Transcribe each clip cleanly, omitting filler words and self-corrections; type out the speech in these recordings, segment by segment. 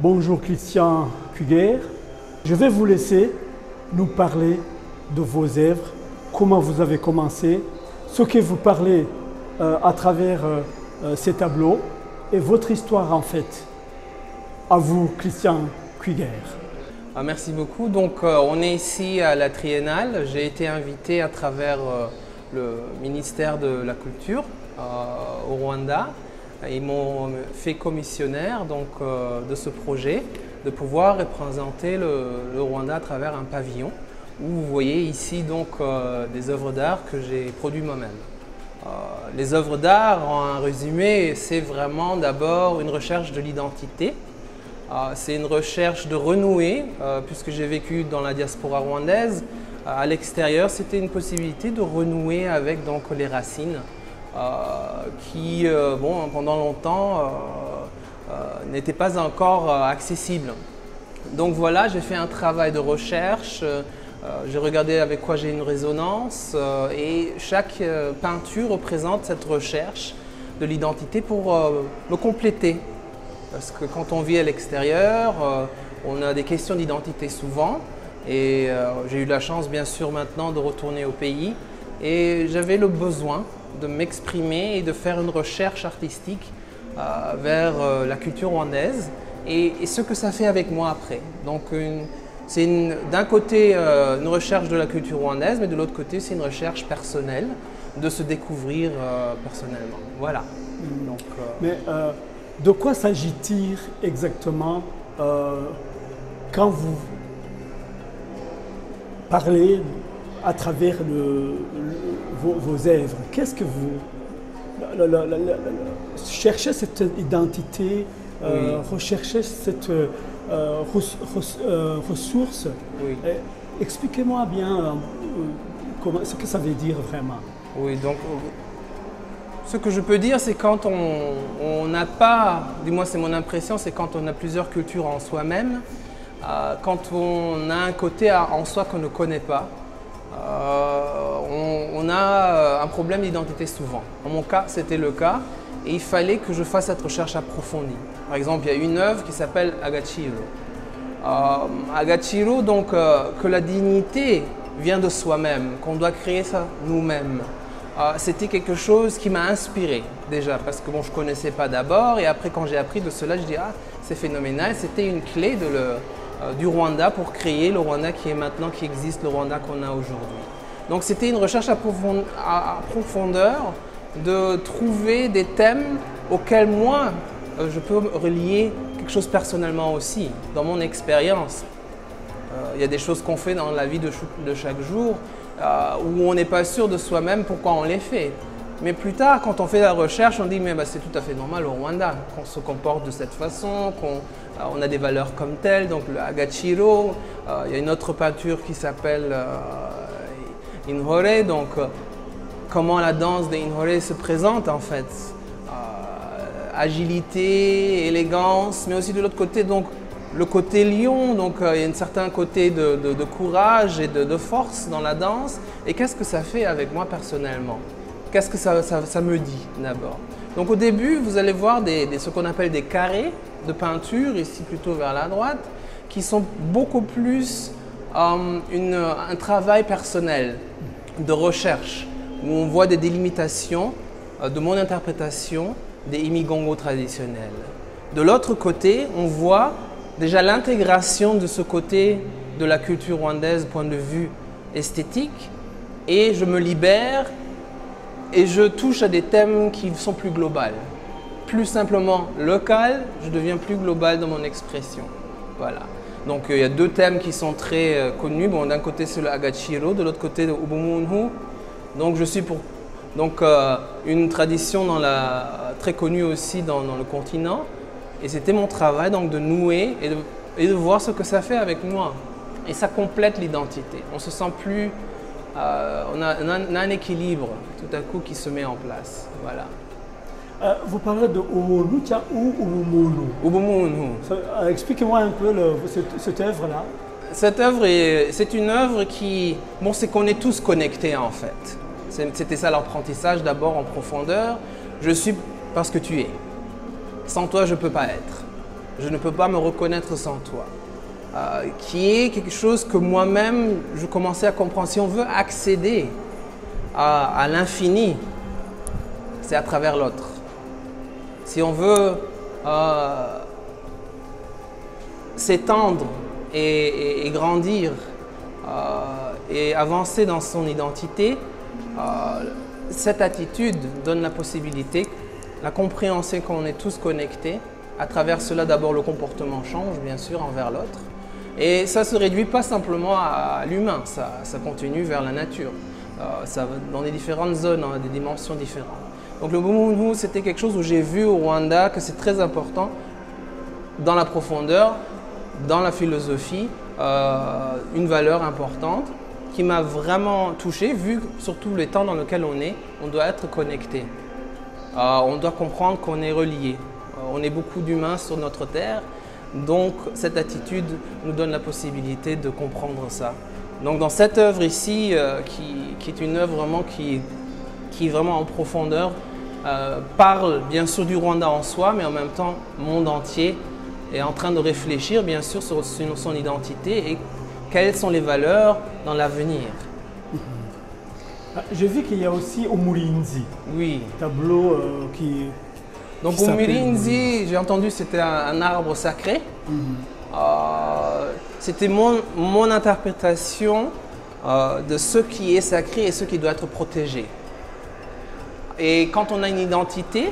Bonjour Christian Kuger. Je vais vous laisser nous parler de vos œuvres, comment vous avez commencé, ce que vous parlez à travers ces tableaux et votre histoire en fait. À vous Christian Kuger. Merci beaucoup. Donc on est ici à la Triennale. J'ai été invité à travers le ministère de la Culture au Rwanda. Ils m'ont fait commissionnaire de ce projet, de pouvoir représenter le Rwanda à travers un pavillon où vous voyez ici des œuvres d'art que j'ai produites moi-même. Les œuvres d'art, en un résumé, c'est vraiment d'abord une recherche de l'identité. C'est une recherche de renouer, puisque j'ai vécu dans la diaspora rwandaise. À l'extérieur, c'était une possibilité de renouer avec les racines qui, pendant longtemps, n'étaient pas encore accessibles. Donc voilà, j'ai fait un travail de recherche, j'ai regardé avec quoi j'ai une résonance et chaque peinture représente cette recherche de l'identité pour me compléter. Parce que quand on vit à l'extérieur, on a des questions d'identité souvent. Et j'ai eu la chance, bien sûr, maintenant de retourner au pays. Et j'avais le besoin de m'exprimer et de faire une recherche artistique vers la culture rwandaise et ce que ça fait avec moi après. Donc c'est d'un côté une recherche de la culture rwandaise, mais de l'autre côté, c'est une recherche personnelle, de se découvrir personnellement. Voilà. Donc, de quoi s'agit-il exactement quand vous parlez à travers vos œuvres? Qu'est-ce que vous cherchez cette identité, oui. Recherchez cette ressource? Oui. Expliquez-moi bien ce que ça veut dire vraiment. Oui, donc ce que je peux dire, c'est quand on n'a pas, du moins c'est mon impression, c'est quand on a plusieurs cultures en soi-même, quand on a un côté en soi qu'on ne connaît pas, on a un problème d'identité souvent. En mon cas, c'était le cas et il fallait que je fasse cette recherche approfondie. Par exemple, il y a une œuvre qui s'appelle Agachiro. Agachiro, que la dignité vient de soi-même, qu'on doit créer ça nous-mêmes. C'était quelque chose qui m'a inspiré déjà parce que je ne connaissais pas d'abord et après quand j'ai appris de cela, je dis c'est phénoménal, c'était une clé du Rwanda pour créer le Rwanda qui existe, le Rwanda qu'on a aujourd'hui. Donc c'était une recherche à profondeur de trouver des thèmes auxquels moi je peux relier quelque chose personnellement aussi, dans mon expérience. Il y a des choses qu'on fait dans la vie de chaque jour où on n'est pas sûr de soi-même pourquoi on les fait. Mais plus tard, quand on fait la recherche, on dit mais c'est tout à fait normal au Rwanda qu'on se comporte de cette façon, qu'on a des valeurs comme telles. Donc le Agachiro, il y a une autre peinture qui s'appelle Inhore, comment la danse de Inhore se présente en fait. Agilité, élégance, mais aussi de l'autre côté le côté lion, il y a un certain côté de courage et de force dans la danse. Et qu'est-ce que ça fait avec moi personnellement? Qu'est-ce que ça me dit d'abord? Donc au début, vous allez voir ce qu'on appelle des carrés de peinture, ici plutôt vers la droite, qui sont beaucoup plus un travail personnel, de recherche, où on voit des délimitations de mon interprétation des imigongo traditionnels. De l'autre côté, on voit déjà l'intégration de ce côté de la culture rwandaise, point de vue esthétique, et je me libère et je touche à des thèmes qui sont plus globaux. Plus simplement local, je deviens plus global dans mon expression. Voilà. Donc il y a deux thèmes qui sont très connus. Bon, d'un côté c'est le Agachiro, de l'autre côté le Ubumuntu. Donc je suis pour une tradition très connue aussi dans le continent. Et c'était mon travail de nouer et de voir ce que ça fait avec moi. Et ça complète l'identité. On se sent plus... on a un équilibre tout à coup qui se met en place. Voilà. Vous parlez de Ubuntu ou Ubumunu? Ubumuntu. Expliquez-moi un peu cette œuvre-là. Cette œuvre, c'est une œuvre qui... c'est qu'on est tous connectés en fait. C'était ça l'apprentissage d'abord en profondeur. Je suis parce que tu es. Sans toi, je ne peux pas être. je ne peux pas me reconnaître sans toi. Qui est quelque chose que moi-même, je commençais à comprendre. Si on veut accéder à l'infini, c'est à travers l'autre. Si on veut s'étendre et grandir et avancer dans son identité, cette attitude donne la possibilité, la compréhension qu'on est tous connectés. À travers cela, d'abord, le comportement change, bien sûr, envers l'autre. Et ça ne se réduit pas simplement à l'humain, ça continue vers la nature. Ça va dans des différentes zones, dans des dimensions différentes. Donc le Bumuntu, c'était quelque chose où j'ai vu au Rwanda que c'est très important dans la profondeur, dans la philosophie, une valeur importante qui m'a vraiment touché, vu surtout les temps dans lesquels on doit être connecté. On doit comprendre qu'on est relié. On est beaucoup d'humains sur notre terre, donc cette attitude nous donne la possibilité de comprendre ça. Donc dans cette œuvre ici, qui est une œuvre vraiment qui est vraiment en profondeur, parle bien sûr du Rwanda en soi, mais en même temps monde entier est en train de réfléchir bien sûr sur son identité et quelles sont les valeurs dans l'avenir. J'ai vu qu'il y a aussi Umurinzi, oui. Tableau qui... Donc Umurinzi, j'ai entendu c'était un arbre sacré. C'était mon interprétation de ce qui est sacré et ce qui doit être protégé. Et quand on a une identité,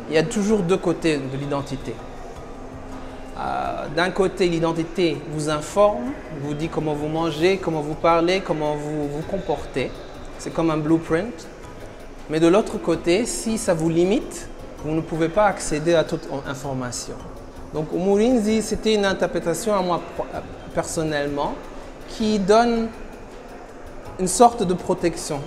il y a toujours deux côtés de l'identité. D'un côté, l'identité vous informe, vous dit comment vous mangez, comment vous parlez, comment vous vous comportez. C'est comme un blueprint. Mais de l'autre côté, si ça vous limite, vous ne pouvez pas accéder à toute information. Donc Umurinzi, c'était une interprétation à moi personnellement qui donne une sorte de protection.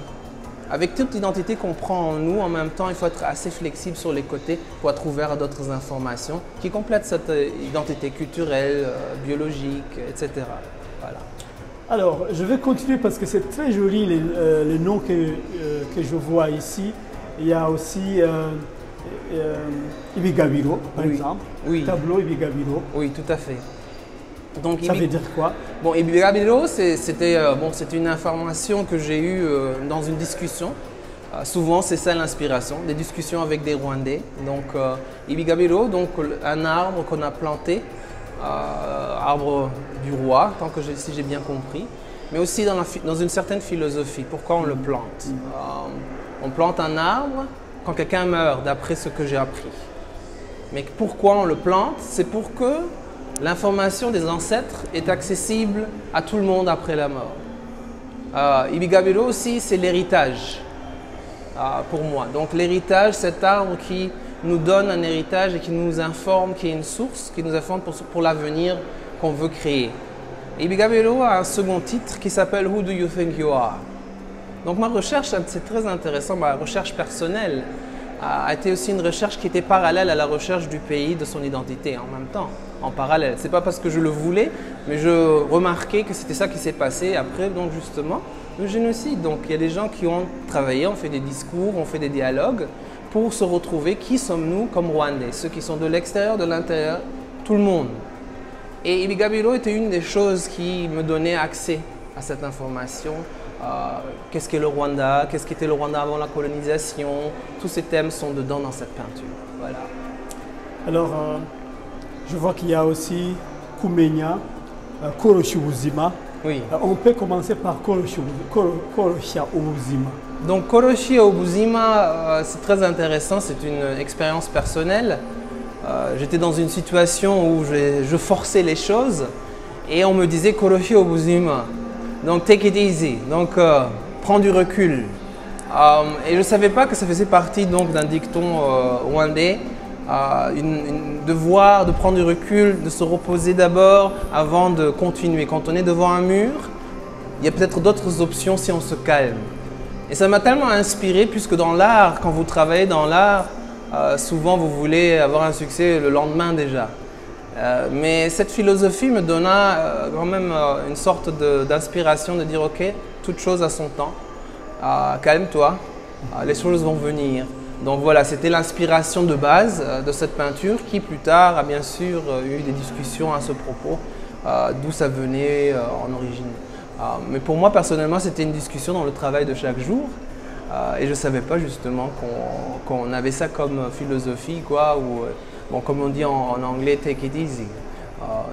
Avec toute l'identité qu'on prend en nous, en même temps, il faut être assez flexible sur les côtés pour être ouvert à d'autres informations qui complètent cette identité culturelle, biologique, etc. Voilà. Alors, je vais continuer parce que c'est très joli les noms que je vois ici. Il y a aussi Ibigabiro, par exemple. Oui. Tableau Ibigabiro. Oui, tout à fait. Donc, ça veut dire quoi? Bon, Ibigabiro, c'était une information que j'ai eue dans une discussion. Souvent, c'est ça l'inspiration, des discussions avec des Rwandais. Donc, Ibigabiro, donc un arbre qu'on a planté. Arbre du roi, si j'ai bien compris, mais aussi dans une certaine philosophie. Pourquoi on le plante? On plante un arbre quand quelqu'un meurt, d'après ce que j'ai appris. Mais pourquoi on le plante? C'est pour que l'information des ancêtres est accessible à tout le monde après la mort. Ibigabiro aussi, c'est l'héritage pour moi. Donc l'héritage, cet arbre qui nous donne un héritage et qui nous informe, qui est une source, qui nous informe pour l'avenir qu'on veut créer. Et Ibigabiro a un second titre qui s'appelle « Who do you think you are ?» Donc ma recherche, c'est très intéressant, ma recherche personnelle a été aussi une recherche qui était parallèle à la recherche du pays, de son identité en même temps, en parallèle. Ce n'est pas parce que je le voulais, mais je remarquais que c'était ça qui s'est passé après, donc justement, le génocide. Donc il y a des gens qui ont travaillé, ont fait des discours, ont fait des dialogues, pour se retrouver qui sommes-nous comme Rwandais, ceux qui sont de l'extérieur, de l'intérieur, tout le monde. Et Ibigabiro était une des choses qui me donnait accès à cette information. Qu'est-ce qu'est le Rwanda? Qu'est-ce qu'était le Rwanda avant la colonisation? Tous ces thèmes sont dedans dans cette peinture. Voilà. Alors, je vois qu'il y a aussi Kumenya, Koroshya Ubuzima. Oui. On peut commencer par Koroshya Ubuzima. Donc Koroshya Ubuzima, c'est très intéressant, c'est une expérience personnelle. J'étais dans une situation où je forçais les choses et on me disait Koroshya Ubuzima, donc take it easy, donc prends du recul. Et je ne savais pas que ça faisait partie d'un dicton rwandais, devoir de prendre du recul, de se reposer d'abord avant de continuer. Quand on est devant un mur, il y a peut-être d'autres options si on se calme. Et ça m'a tellement inspiré puisque dans l'art, quand vous travaillez dans l'art, souvent vous voulez avoir un succès le lendemain déjà. Mais cette philosophie me donna quand même une sorte d'inspiration de dire ok, toute chose a son temps, calme-toi, les choses vont venir. Donc voilà, c'était l'inspiration de base de cette peinture qui plus tard a bien sûr eu des discussions à ce propos, d'où ça venait en origine. Mais pour moi personnellement, c'était une discussion dans le travail de chaque jour et je ne savais pas justement qu'on avait ça comme philosophie, quoi, ou bon, comme on dit en anglais, take it easy.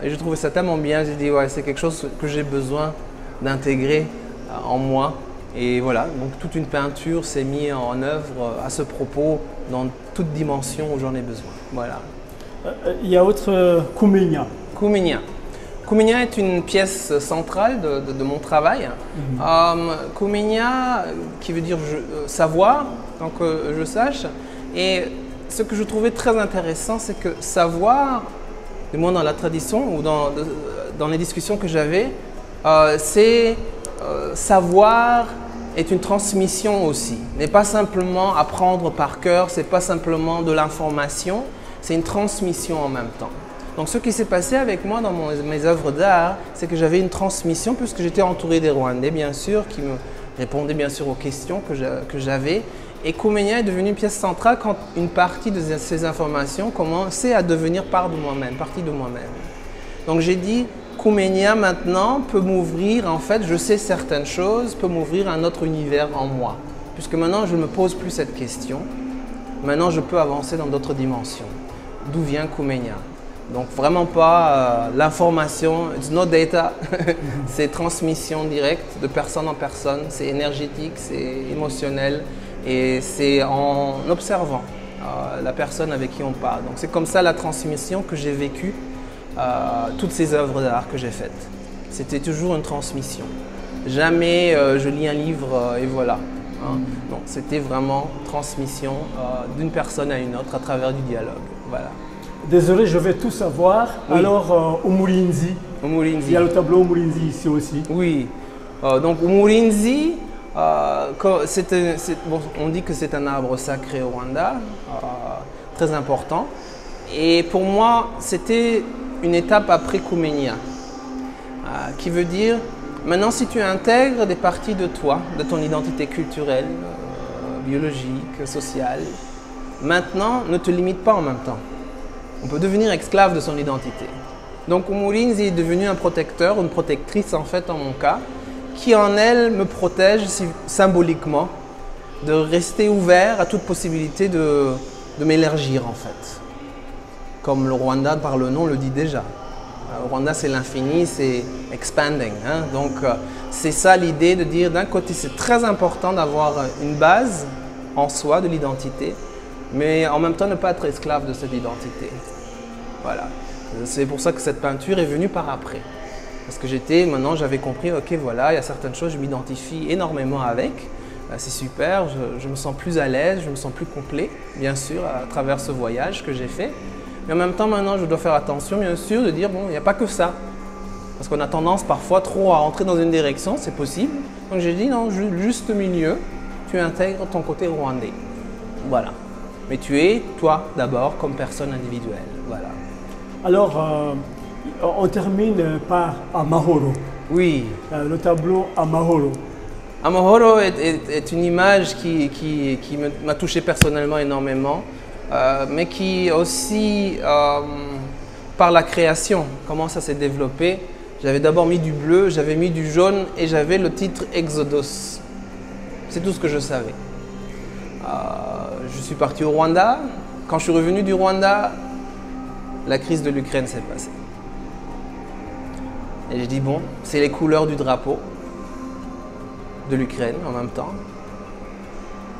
Et je trouvais ça tellement bien, j'ai dit ouais, c'est quelque chose que j'ai besoin d'intégrer en moi. Et voilà, donc toute une peinture s'est mise en œuvre à ce propos dans toute dimension où j'en ai besoin. Voilà. Il y a autre Kumenya. Kumenya. Kumenya est une pièce centrale de mon travail. Kumenya, qui veut dire savoir, donc je sache. Et ce que je trouvais très intéressant, c'est que savoir, du moins dans la tradition ou dans les discussions que j'avais, c'est savoir est une transmission aussi, n'est pas simplement apprendre par cœur, c'est pas simplement de l'information, c'est une transmission en même temps. Donc ce qui s'est passé avec moi dans mes œuvres d'art, c'est que j'avais une transmission puisque j'étais entouré des Rwandais bien sûr, qui me répondaient bien sûr aux questions que j'avais. Et Kumenya est devenue une pièce centrale quand une partie de ces informations commençait à devenir partie de moi-même. Donc j'ai dit, Kumenya maintenant peut m'ouvrir, en fait, je sais certaines choses, peut m'ouvrir un autre univers en moi. Puisque maintenant, je ne me pose plus cette question. Maintenant, je peux avancer dans d'autres dimensions. D'où vient Kumenya? Donc, vraiment pas l'information, it's no data, c'est transmission directe de personne en personne, c'est énergétique, c'est émotionnel et c'est en observant la personne avec qui on parle. Donc, c'est comme ça la transmission que j'ai vécue. Toutes ces œuvres d'art que j'ai faites. C'était toujours une transmission. Jamais je lis un livre et voilà. Non, c'était vraiment transmission d'une personne à une autre à travers du dialogue. Voilà. Désolé, je vais tout savoir. Oui. Alors, Umulinzi. Umulinzi. Il y a le tableau Umulinzi ici aussi. Oui. Donc, Umulinzi, bon, on dit que c'est un arbre sacré au Rwanda, très important. Et pour moi, c'était une étape après Kumenya, qui veut dire, maintenant si tu intègres des parties de toi, de ton identité culturelle, biologique, sociale, maintenant ne te limite pas en même temps. On peut devenir esclave de son identité. Donc Umulinzi est devenu un protecteur, une protectrice en fait en mon cas, qui en elle me protège symboliquement de rester ouvert à toute possibilité de m'élargir en fait. Comme le Rwanda par le nom le dit déjà. Au Rwanda c'est l'infini, c'est expanding. Hein? Donc c'est ça l'idée de dire d'un côté c'est très important d'avoir une base en soi de l'identité, mais en même temps ne pas être esclave de cette identité. Voilà. C'est pour ça que cette peinture est venue par après. Parce que maintenant j'avais compris, ok voilà, il y a certaines choses, je m'identifie énormément avec. C'est super, je me sens plus à l'aise, je me sens plus complet, bien sûr, à travers ce voyage que j'ai fait. Mais en même temps, maintenant, je dois faire attention, bien sûr, de dire, bon, il n'y a pas que ça. Parce qu'on a tendance parfois trop à rentrer dans une direction, c'est possible. Donc j'ai dit, non, juste milieu, tu intègres ton côté rwandais. Voilà. Mais tu es, toi, d'abord, comme personne individuelle. Voilà. Alors, on termine par Amahoro. Oui. Le tableau Amahoro. Amahoro est une image qui m'a touché personnellement énormément. Mais qui aussi, par la création, comment ça s'est développé. J'avais d'abord mis du bleu, j'avais mis du jaune et j'avais le titre Exodus. C'est tout ce que je savais. Je suis parti au Rwanda. Quand je suis revenu du Rwanda, la crise de l'Ukraine s'est passée. Et j'ai dit, bon, c'est les couleurs du drapeau de l'Ukraine en même temps.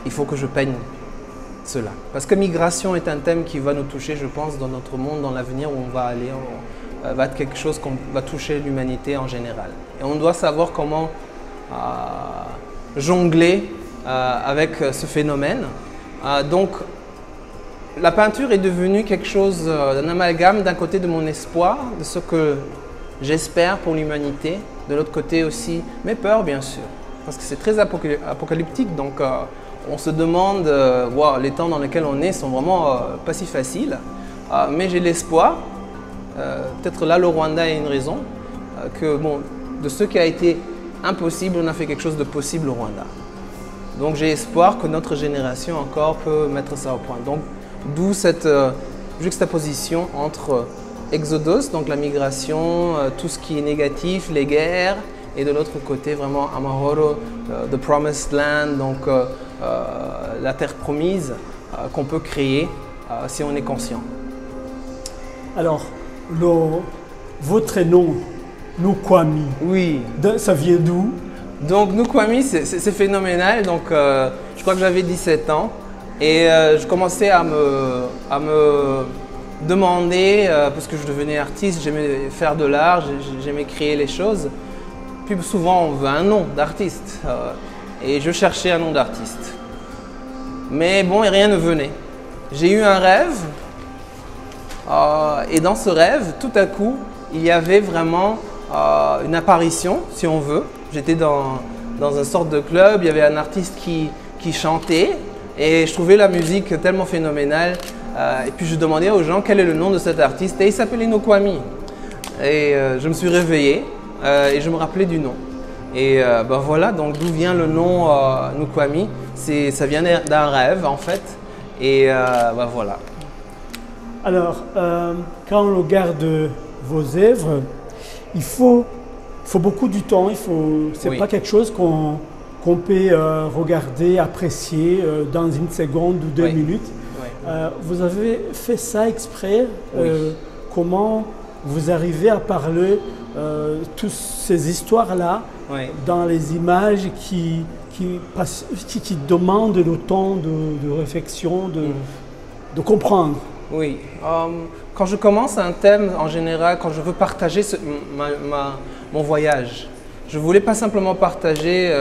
Il faut que je peigne cela. Parce que migration est un thème qui va nous toucher, je pense, dans notre monde, dans l'avenir où on va aller, va être quelque chose qui va toucher l'humanité en général. Et on doit savoir comment jongler avec ce phénomène. Donc, la peinture est devenue quelque chose d'un amalgame, d'un côté de mon espoir, de ce que j'espère pour l'humanité, de l'autre côté aussi mes peurs, bien sûr. Parce que c'est très apocalyptique, donc on se demande, wow, les temps dans lesquels on est sont vraiment pas si faciles, mais j'ai l'espoir, peut-être là le Rwanda a une raison, que bon, de ce qui a été impossible, on a fait quelque chose de possible au Rwanda. Donc j'ai espoir que notre génération encore peut mettre ça au point. Donc d'où cette juxtaposition entre Exodus, donc la migration, tout ce qui est négatif, les guerres, et de l'autre côté vraiment Amahoro, the Promised Land, donc la terre promise qu'on peut créer si on est conscient. Alors, votre nom, Nukwami, Oui. ça vient d'où? Donc Nukwami, c'est phénoménal. Donc je crois que j'avais 17 ans et je commençais à me demander, parce que je devenais artiste, j'aimais faire de l'art, j'aimais créer les choses. Puis souvent on veut un nom d'artiste et je cherchais un nom d'artiste. Mais bon, et rien ne venait. J'ai eu un rêve et dans ce rêve, tout à coup, il y avait vraiment une apparition, si on veut. J'étais dans une sorte de club, il y avait un artiste qui chantait et je trouvais la musique tellement phénoménale. Et puis je demandais aux gens quel est le nom de cet artiste et il s'appelait Nukwami. Et je me suis réveillé et je me rappelais du nom. Et ben voilà, donc d'où vient le nom Nukwami? Ça vient d'un rêve en fait. Et ben voilà. Alors, quand on regarde vos œuvres, il faut beaucoup de temps. C'est pas quelque chose qu'on peut regarder, apprécier dans une seconde ou 2 minutes. Vous avez fait ça exprès. Comment vous arrivez à parler toutes ces histoires-là dans les images qui demandent le temps de réflexion, de comprendre? Oui. Quand je commence un thème, en général, quand je veux partager mon voyage, je ne voulais pas simplement partager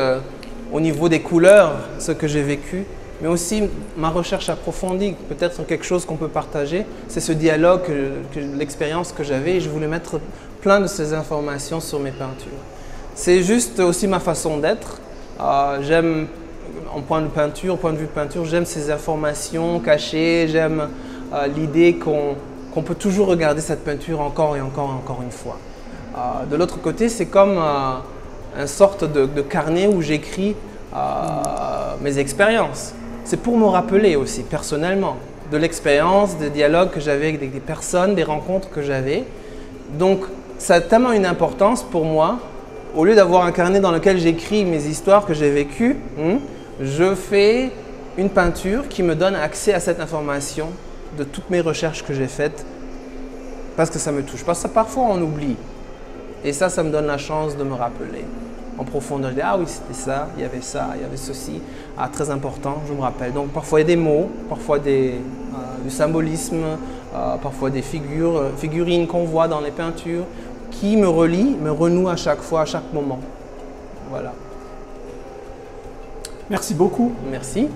au niveau des couleurs ce que j'ai vécu, mais aussi ma recherche approfondie, peut-être quelque chose qu'on peut partager. C'est ce dialogue, l'expérience que j'avais et je voulais mettre plein de ces informations sur mes peintures. C'est juste aussi ma façon d'être. J'aime, en point de vue peinture, j'aime ces informations cachées, j'aime l'idée qu'on peut toujours regarder cette peinture encore et encore et encore une fois. De l'autre côté, c'est comme une sorte de carnet où j'écris mes expériences. C'est pour me rappeler aussi, personnellement, de l'expérience, des dialogues que j'avais avec des personnes, des rencontres que j'avais. Donc, ça a tellement une importance pour moi. Au lieu d'avoir un carnet dans lequel j'écris mes histoires que j'ai vécues, je fais une peinture qui me donne accès à cette information de toutes mes recherches que j'ai faites parce que ça me touche. Parce que parfois on oublie et ça me donne la chance de me rappeler en profondeur. Je dis, ah oui, c'était ça, il y avait ceci, très important, je me rappelle. Donc parfois il y a des mots, parfois du symbolisme, parfois des figurines qu'on voit dans les peintures qui me relient, me renouent à chaque fois, à chaque moment. Voilà. Merci beaucoup. Merci.